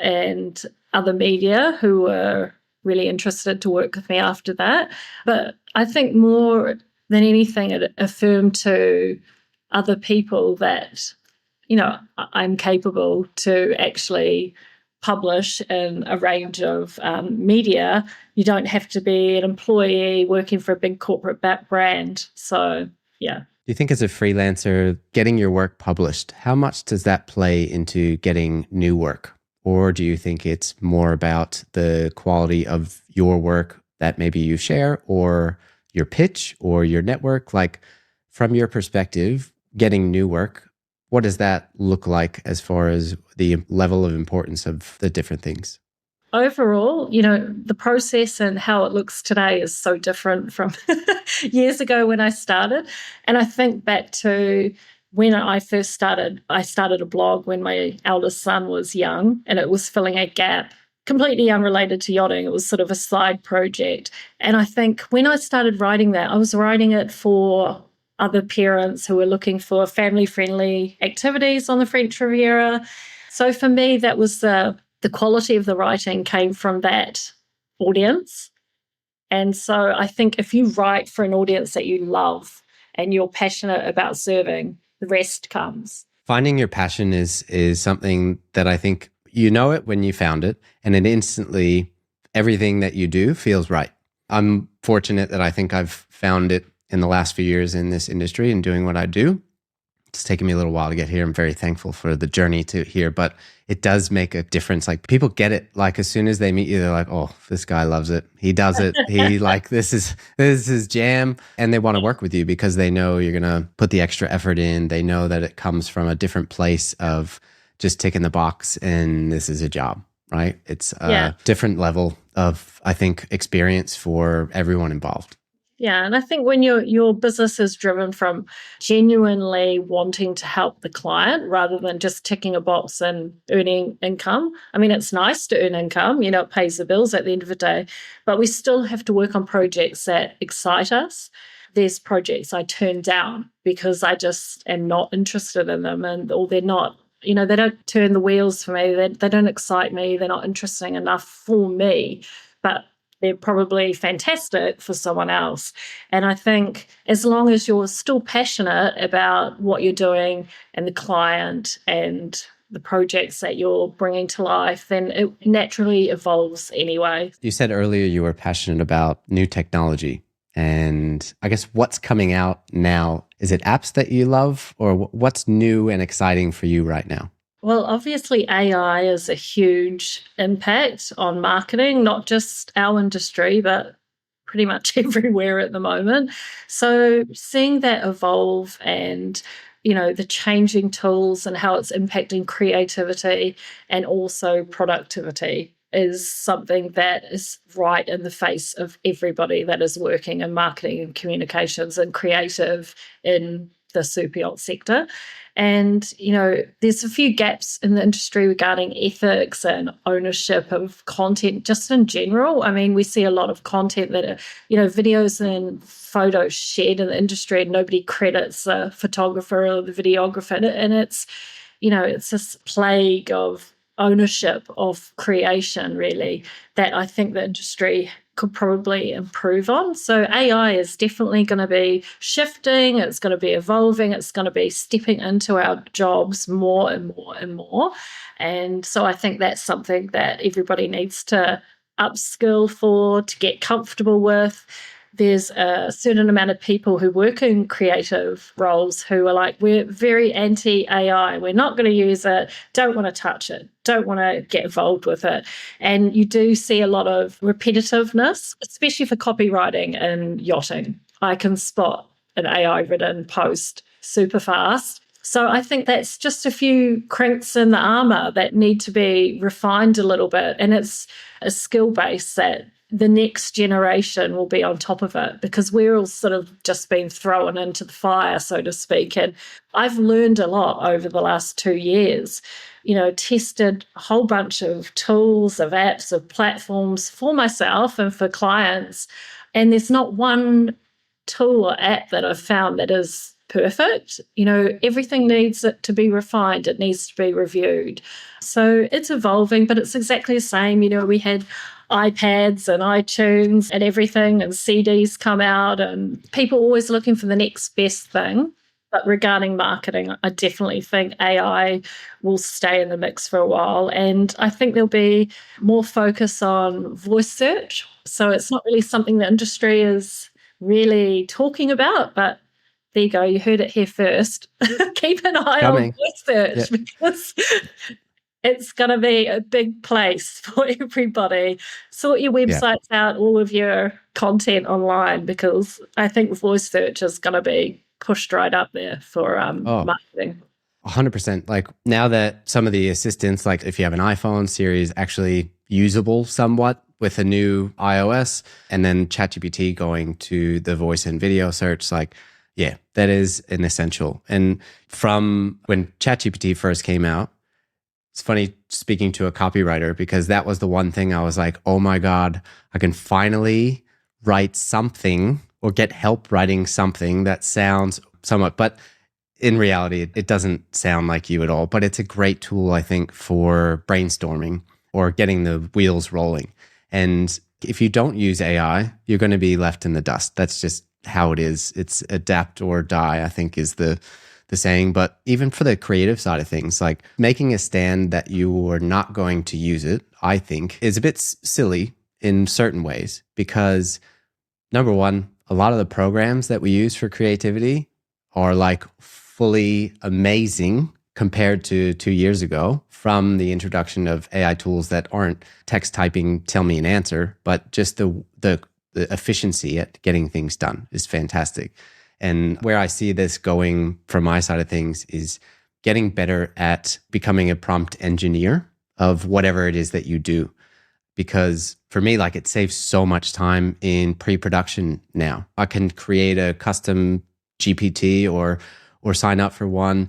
and other media who were really interested to work with me after that. But I think more than anything, it affirmed to other people that, I'm capable to actually publish in a range of media. You don't have to be an employee working for a big corporate brand. So, yeah. Do you think as a freelancer, getting your work published, how much does that play into getting new work? Or do you think it's more about the quality of your work that maybe you share or your pitch or your network? Like from your perspective, getting new work, what does that look like as far as the level of importance of the different things? Overall, the process and how it looks today is so different from years ago when I started. And I think back to when I first started, I started a blog when my eldest son was young and it was filling a gap completely unrelated to yachting. It was sort of a side project. And I think when I started writing that, I was writing it for other parents who were looking for family-friendly activities on the French Riviera. So for me, that was the the quality of the writing came from that audience. And so I think if you write for an audience that you love and you're passionate about serving, the rest comes. Finding your passion is something that I think you know it when you found it, and then instantly everything that you do feels right. I'm fortunate that I think I've found it in the last few years in this industry and doing what I do. It's taken me a little while to get here. I'm very thankful for the journey to here, but it does make a difference. Like people get it. Like as soon as they meet you, they're like, "Oh, this guy loves it. He does it. He like this is his jam." And they want to work with you because they know you're gonna put the extra effort in. They know that it comes from a different place of just ticking the box and this is a job, right? It's a different level of, I think, experience for everyone involved. Yeah, and I think when your business is driven from genuinely wanting to help the client rather than just ticking a box and earning income. I mean, it's nice to earn income, it pays the bills at the end of the day, but we still have to work on projects that excite us. There's projects I turn down because I just am not interested in them or they're not, they don't turn the wheels for me. They don't excite me. They're not interesting enough for me. But they're probably fantastic for someone else. And I think as long as you're still passionate about what you're doing and the client and the projects that you're bringing to life, then it naturally evolves anyway. You said earlier you were passionate about new technology. And I guess what's coming out now? Is it apps that you love, or what's new and exciting for you right now? Well, obviously, AI is a huge impact on marketing, not just our industry, but pretty much everywhere at the moment. So seeing that evolve and the changing tools and how it's impacting creativity and also productivity is something that is right in the face of everybody that is working in marketing and communications and creative in the super yacht sector. And, there's a few gaps in the industry regarding ethics and ownership of content just in general. I mean, we see a lot of content that are, videos and photos shared in the industry and nobody credits the photographer or the videographer. And it's this plague of ownership of creation, really, that I think the industry could probably improve on. So AI is definitely going to be shifting, it's going to be evolving, it's going to be stepping into our jobs more and more and more. And so I think that's something that everybody needs to upskill for, to get comfortable with. There's a certain amount of people who work in creative roles who are like, we're very anti-AI. We're not going to use it, don't want to touch it, don't want to get involved with it. And you do see a lot of repetitiveness, especially for copywriting and yachting. I can spot an AI-written post super fast. So I think that's just a few crinks in the armor that need to be refined a little bit. And it's a skill base that the next generation will be on top of it because we're all sort of just been thrown into the fire, so to speak. And I've learned a lot over the last 2 years, tested a whole bunch of tools, of apps, of platforms for myself and for clients. And there's not one tool or app that I've found that is perfect. Everything needs it to be refined. It needs to be reviewed. So it's evolving, but it's exactly the same. We had iPads and iTunes and everything and CDs come out and people always looking for the next best thing. But regarding marketing, I definitely think AI will stay in the mix for a while. And I think there'll be more focus on voice search. So it's not really something the industry is really talking about, but there you go. You heard it here first. Keep an eye on voice search because it's going to be a big place for everybody. Sort your websites out, all of your content online, because I think voice search is going to be pushed right up there for marketing. 100%. Like now that some of the assistants, like if you have an iPhone, Siri is actually usable somewhat with a new iOS, and then ChatGPT going to the voice and video search, that is an essential. And from when ChatGPT first came out, it's funny speaking to a copywriter because that was the one thing I was like, oh my God, I can finally write something or get help writing something that sounds somewhat, but in reality, it doesn't sound like you at all. But it's a great tool, I think, for brainstorming or getting the wheels rolling. And if you don't use AI, you're going to be left in the dust. That's just how it is. It's adapt or die, I think, is the saying. But even for the creative side of things, like making a stand that you are not going to use it, I think, is a bit silly in certain ways because, number one, a lot of the programs that we use for creativity are like fully amazing compared to 2 years ago from the introduction of AI tools that aren't text typing, tell me an answer, but just the efficiency at getting things done is fantastic. And where I see this going from my side of things is getting better at becoming a prompt engineer of whatever it is that you do. Because for me, like it saves so much time in pre-production now. I can create a custom GPT or sign up for one,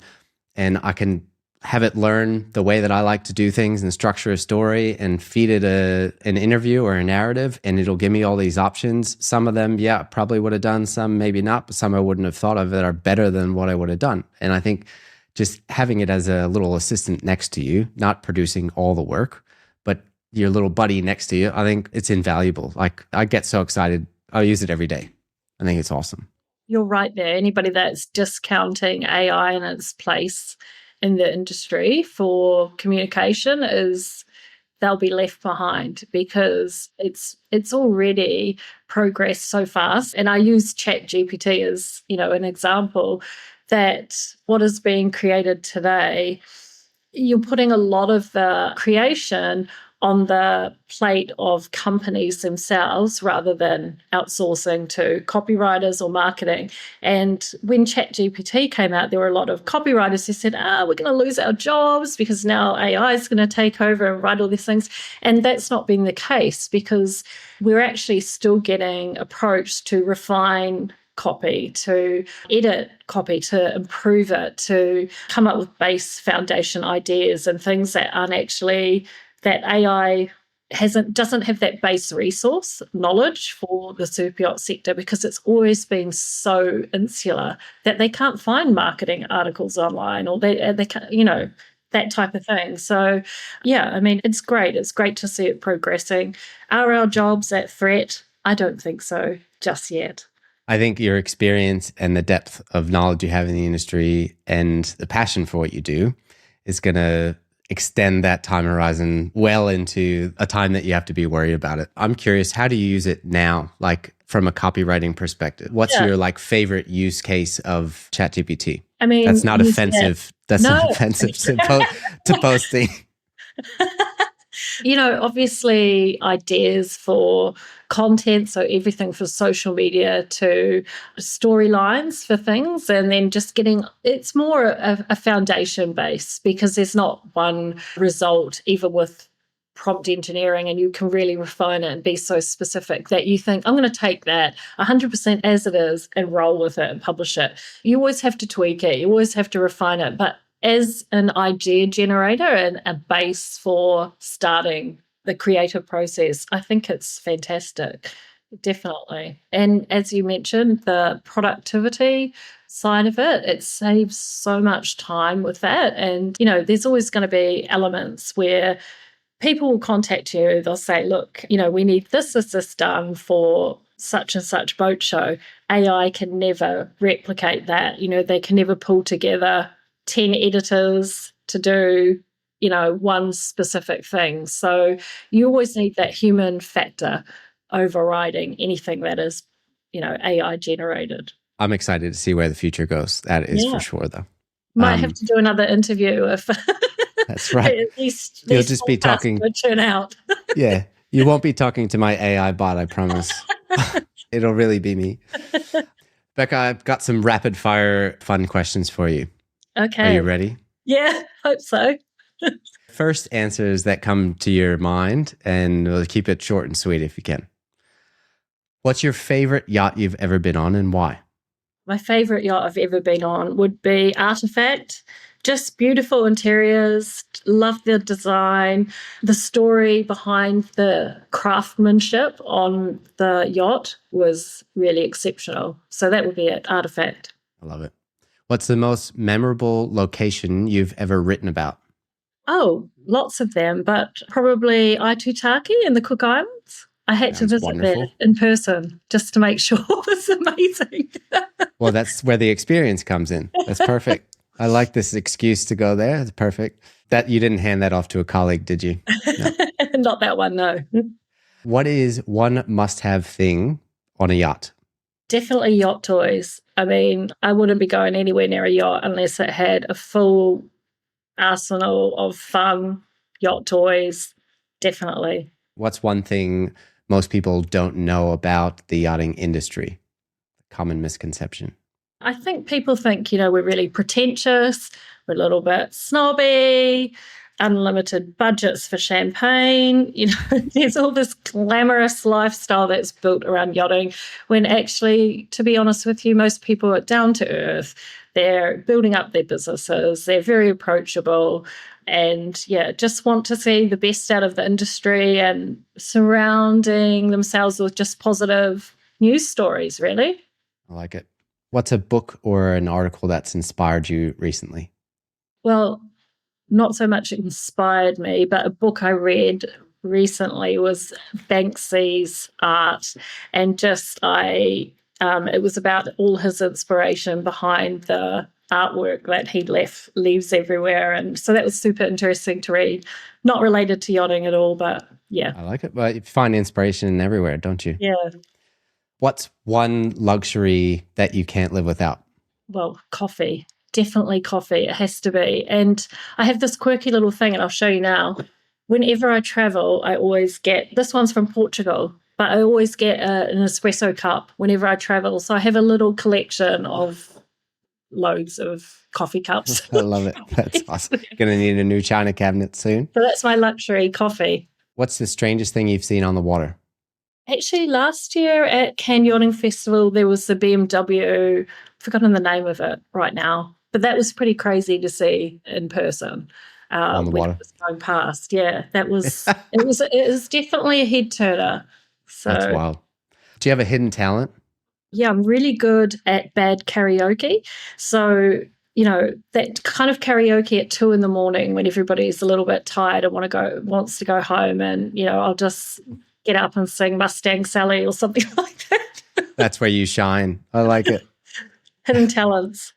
and I can have it learn the way that I like to do things and structure a story and feed it an interview or a narrative, and it'll give me all these options. Some of them, yeah, probably would have done, some maybe not, but some I wouldn't have thought of that are better than what I would have done. And I think just having it as a little assistant next to you, not producing all the work, but your little buddy next to you, I think it's invaluable. Like I get so excited. I use it every day. I think it's awesome. You're right there. Anybody that's discounting AI in its place in the industry for communication is they'll be left behind because it's already progressed so fast. And I use Chat GPT as, an example that what is being created today, you're putting a lot of the creation on the plate of companies themselves rather than outsourcing to copywriters or marketing. And when ChatGPT came out, there were a lot of copywriters who said, we're going to lose our jobs because now AI is going to take over and write all these things. And that's not been the case because we're actually still getting approached to refine copy, to edit copy, to improve it, to come up with base foundation ideas and things that aren't actually that AI doesn't have that base resource knowledge for the super yacht sector because it's always been so insular that they can't find marketing articles online or they can't, that type of thing. So, yeah, I mean, it's great. It's great to see it progressing. Are our jobs at threat? I don't think so just yet. I think your experience and the depth of knowledge you have in the industry and the passion for what you do is going to extend that time horizon well into a time that you have to be worried about it. I'm curious, how do you use it now? Like from a copywriting perspective, what's your like favorite use case of ChatGPT? I mean, that's not offensive. That's not offensive to posting. Obviously ideas for content, so everything from social media to storylines for things, and then just it's more a foundation base because there's not one result, even with prompt engineering, and you can really refine it and be so specific that you think, I'm going to take that 100% as it is and roll with it and publish it. You always have to tweak it. You always have to refine it. But as an idea generator and a base for starting the creative process, I think it's fantastic, definitely. And as you mentioned, the productivity side of it saves so much time with that. And, there's always going to be elements where people will contact you. They'll say, look, we need this done for such and such boat show. AI can never replicate that. They can never pull together 10 editors to do, one specific thing. So you always need that human factor overriding anything that is, AI generated. I'm excited to see where the future goes. That is for sure, though. Might have to do another interview if that's right. You'll just be talking. Turn out. Yeah, you won't be talking to my AI bot. I promise. It'll really be me. Becca, I've got some rapid fire fun questions for you. Okay. Are you ready? Yeah, hope so. First answers that come to your mind, and we'll keep it short and sweet if you can. What's your favorite yacht you've ever been on and why? My favorite yacht I've ever been on would be Artifact. Just beautiful interiors, love the design, the story behind the craftsmanship on the yacht was really exceptional. So that would be it, Artifact. I love it. What's the most memorable location you've ever written about? Oh, lots of them, but probably Aitutaki in the Cook Islands. I had to Sounds visit there wonderful. in person just to make sure it was amazing. Well, that's where the experience comes in. That's perfect. I like this excuse to go there. It's perfect. That you didn't hand that off to a colleague, did you? No. Not that one, no. What is one must-have thing on a yacht? Definitely yacht toys. I mean, I wouldn't be going anywhere near a yacht unless it had a full arsenal of fun yacht toys. Definitely. What's one thing most people don't know about the yachting industry? Common misconception. I think people think, we're really pretentious, we're a little bit snobby, unlimited budgets for champagne. There's all this glamorous lifestyle that's built around yachting, when actually, to be honest with you, most people are down to earth. They're building up their businesses, they're very approachable, and just want to see the best out of the industry and surrounding themselves with just positive news stories, really. I like it. What's a book or an article that's inspired you recently? Well, not so much inspired me, but a book I read recently was Banksy's art, and it was about all his inspiration behind the artwork that he leaves everywhere, and so that was super interesting to read. Not related to yachting at all, but yeah, I like it. But you find inspiration everywhere, don't you? yeah. What's one luxury that you can't live without? Well, coffee. Definitely coffee. It has to be. And I have this quirky little thing, and I'll show you now. Whenever I travel, I always get this one's from Portugal, but I always get an espresso cup whenever I travel. So I have a little collection of loads of coffee cups. I love it. That's awesome. Gonna need a new china cabinet soon. So that's my luxury coffee. What's the strangest thing you've seen on the water? Actually, last year at Cannes Yachting Festival, there was the BMW, I've forgotten the name of it right now, but that was pretty crazy to see in person On the when water. it was going past. Yeah, it was definitely a head turner. That's So wild. Do you have a hidden talent? yeah, I'm really good at bad karaoke. So, that kind of karaoke at 2 a.m. when everybody's a little bit tired and wants to go home, and I'll just get up and sing Mustang Sally or something like that. That's where you shine. I like it. Hidden talents.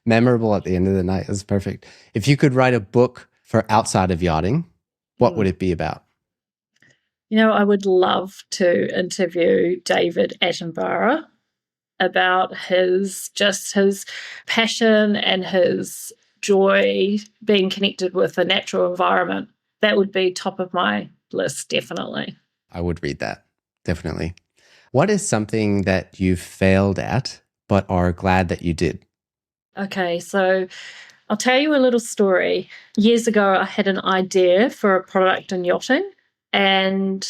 Memorable at the end of the night. That's perfect. If you could write a book for outside of yachting, what would it be about? I would love to interview David Attenborough about his passion and his joy being connected with the natural environment. That would be top of my list, definitely. I would read that. Definitely. What is something that you failed at, but are glad that you did? Okay, so I'll tell you a little story. Years ago, I had an idea for a product in yachting, and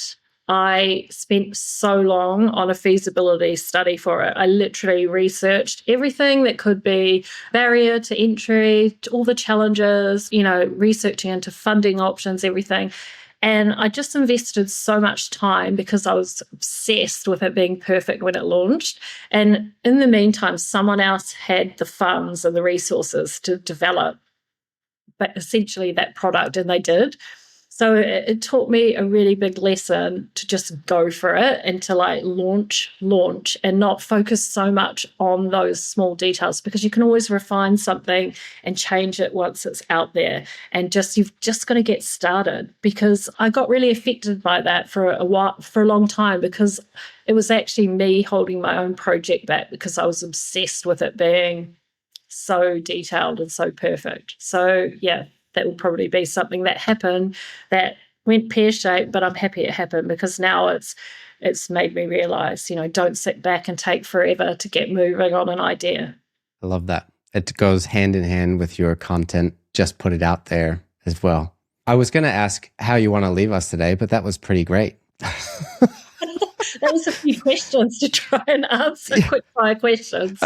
I spent so long on a feasibility study for it. I literally researched everything that could be barrier to entry, all the challenges, researching into funding options, everything. And I just invested so much time because I was obsessed with it being perfect when it launched. And in the meantime, someone else had the funds and the resources to develop, but essentially that product, and they did. So it taught me a really big lesson to just go for it and to launch, and not focus so much on those small details, because you can always refine something and change it once it's out there. And you've just got to get started, because I got really affected by that for a long time, because it was actually me holding my own project back because I was obsessed with it being so detailed and so perfect. So yeah, that will probably be something that happened that went pear-shaped, but I'm happy it happened, because now it's made me realize, don't sit back and take forever to get moving on an idea. I love that. It goes hand in hand with your content. Just put it out there as well. I was going to ask how you want to leave us today, but that was pretty great. That was a few questions to try and answer, quick fire questions.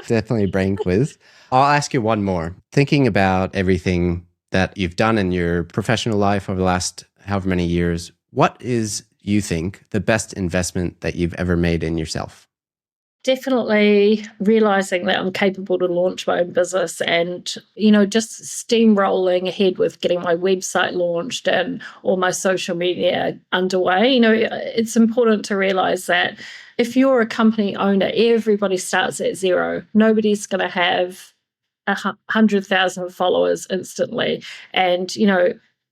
Definitely a brain quiz. I'll ask you one more. Thinking about everything that you've done in your professional life over the last however many years, what is, you think, the best investment that you've ever made in yourself? Definitely realizing that I'm capable to launch my own business and, just steamrolling ahead with getting my website launched and all my social media underway. It's important to realize that if you're a company owner, everybody starts at zero. Nobody's going to have 100,000 followers instantly. And,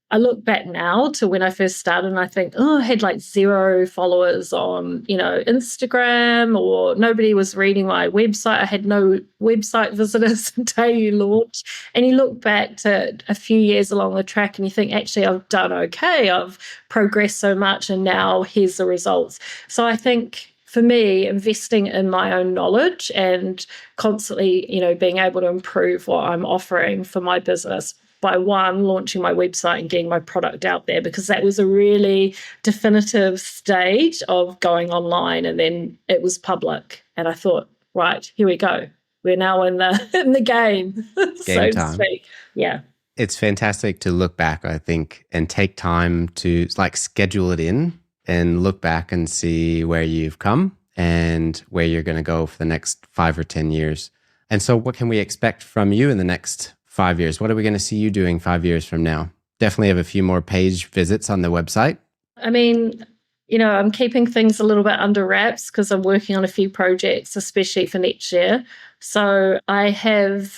I look back now to when I first started and I think, I had like 0 followers on, Instagram, or nobody was reading my website. I had no website visitors until you launch. And you look back to a few years along the track and you think, actually, I've done okay. I've progressed so much and now here's the results. So I think for me, investing in my own knowledge and constantly, being able to improve what I'm offering for my business by launching my website and getting my product out there, because that was a really definitive stage of going online, and then it was public. And I thought, right, here we go. We're now in the game, so to speak. Yeah. It's fantastic to look back, I think, and take time to schedule it in and look back and see where you've come and where you're going to go for the next 5 or 10 years. And so what can we expect from you in the next 5 years? What are we going to see you doing 5 years from now? Definitely have a few more page visits on the website. I mean, I'm keeping things a little bit under wraps because I'm working on a few projects, especially for next year. So I have,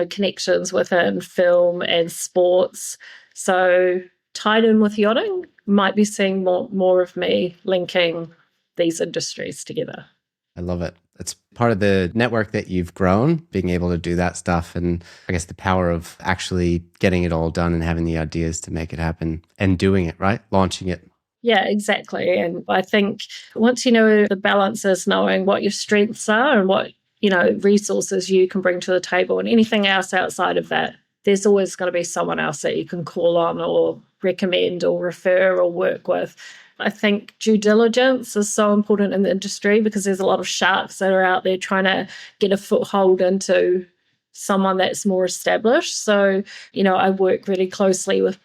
connections within film and sports. So tied in with yachting, might be seeing more of me linking these industries together. I love it. It's part of the network that you've grown, being able to do that stuff. And I guess the power of actually getting it all done and having the ideas to make it happen and doing it, right? Launching it. Yeah, exactly. And I think once you know the balance is knowing what your strengths are and what, resources you can bring to the table, and anything else outside of that, there's always going to be someone else that you can call on or recommend or refer or work with. I think due diligence is so important in the industry because there's a lot of sharks that are out there trying to get a foothold into someone that's more established. So, I work really closely with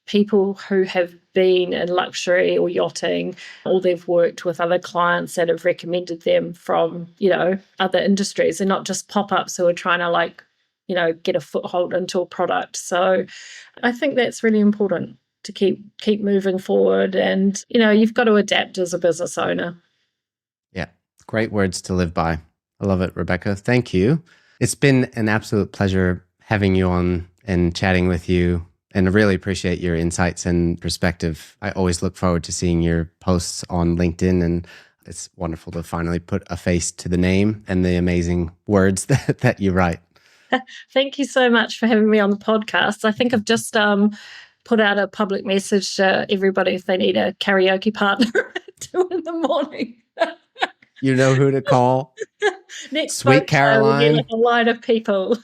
people who have been in luxury or yachting, or they've worked with other clients that have recommended them from, other industries, and not just pop-ups who are trying to get a foothold into a product. So I think that's really important to keep moving forward. And, you've got to adapt as a business owner. Yeah, great words to live by. I love it, Rebecca. Thank you. It's been an absolute pleasure having you on and chatting with you. And I really appreciate your insights and perspective. I always look forward to seeing your posts on LinkedIn, and it's wonderful to finally put a face to the name and the amazing words that you write. Thank you so much for having me on the podcast. I think I've just put out a public message to everybody if they need a karaoke partner at 2 a.m. You know who to call. Next Sweet Caroline. Like a line of people.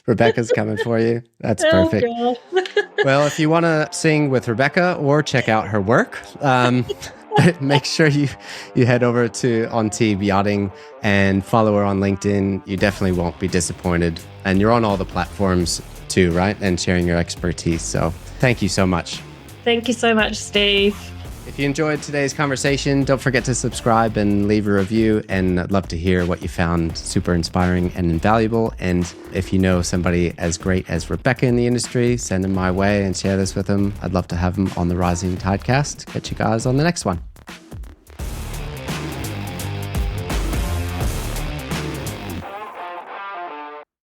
Rebecca's coming for you. That's perfect. Well, if you want to sing with Rebecca or check out her work, make sure you head over to Antibes Yachting and follow her on LinkedIn. You definitely won't be disappointed. And you're on all the platforms too, right? And sharing your expertise. So thank you so much. Thank you so much, Steve. If you enjoyed today's conversation, don't forget to subscribe and leave a review. And I'd love to hear what you found super inspiring and invaluable. And if you know somebody as great as Rebecca in the industry, send them my way and share this with them. I'd love to have them on the Rising Tidecast. Catch you guys on the next one.